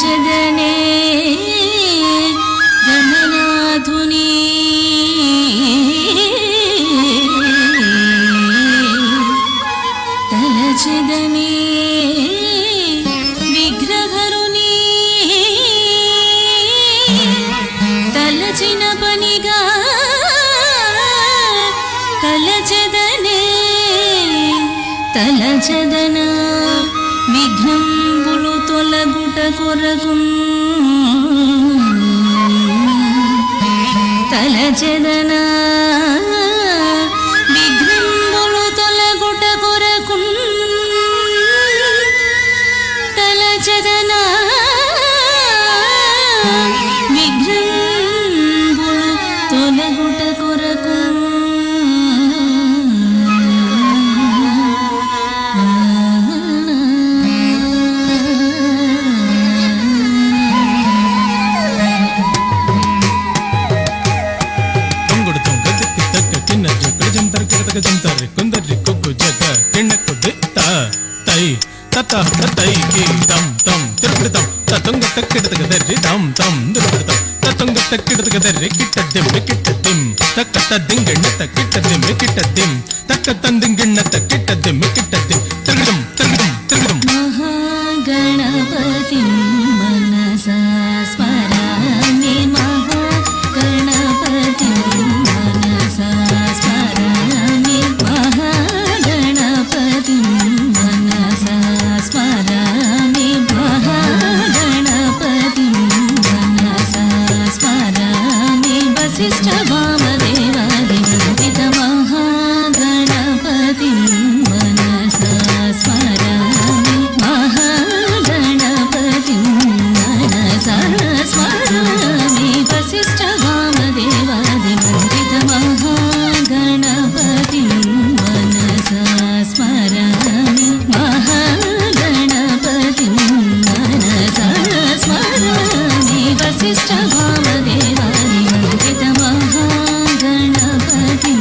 తలచదనే గమనాధుని తలచదనే విగ్రహరుని తలచిన పనిగా తలచదనే తలచదన విఘ్నంబులు తొలగుట కొరకు తలచదన విఘ్నంబులు తొలగుట కొరకు తలచదన విఘ్నంబులు తొలగుట కొరకు మహాగణపతి మనసా స్మరామి మహాగణపతి మనసా స్మరామి మహాగణపతి మనసా స్మరామి మహాగణపతి మనసా స్మరామి వశిష్ఠ వామదేవాది వందిత మహాగణపతి మనసా స్మరామి మహాగణపతి మనసా స్మరామి వశిష్ఠ వామదేవాది వందిత మహాగణపతి మనసా స్మరామి మహాగణపతి మనసా స్మరామి వశిష్ఠ వామదేవాది వందిత మహాగణపతి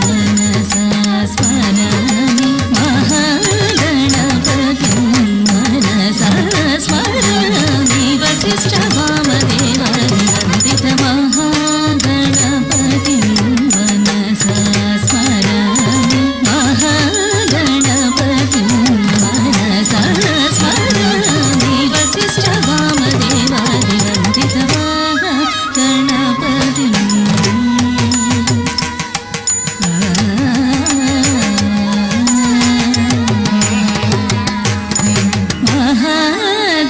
మనసా స్మరామి మహాగణపతి మనసా స్మరామి వశిష్ఠ వామదేవాది వందిత మహాగణపతి మనసా స్మరామి మహాగణపతి మనసా స్మరామి వశిష్ఠ వామదేవాది వందిత మహాగణపతి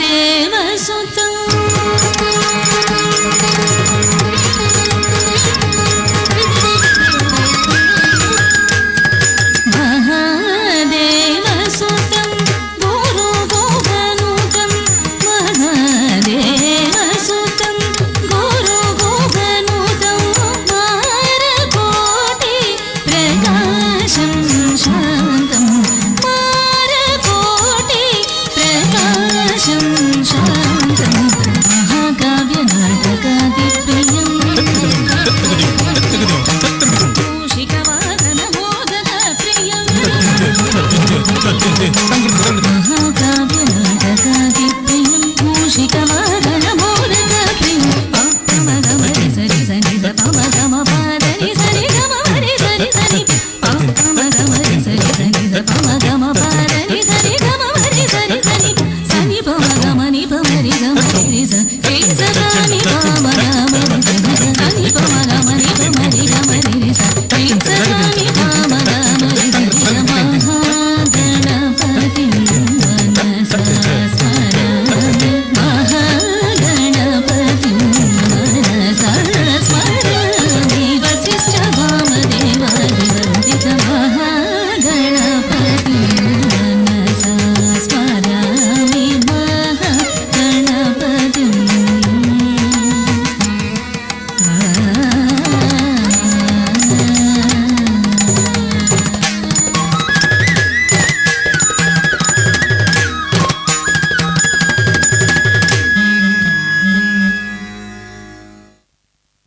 మహాదేవసుతం మహాదేవసుతం గురుగోహనుతం మహాదేవసుతం గురుగోహనుతం మారకోటి ప్రకాశం శాంతం మారకోటి ప్రకాశం శాంతం మహాకావ్య నాటకాది ప్రియం మూషికవాహన మోదక ప్రియం మహాకావ్య నాటకాది ప్రియం మూషికవాహన మోదక ప్రియం పమ గమ సరి సరి స పమ గమ పాదని సరి గమ హరి సరి సరి పమ గమ సరి సరి స పమ గమ పాదని సరి గమ హరి సరి సరి సని పమ గమ ని పమ రి గమ రి స రి స ని పమ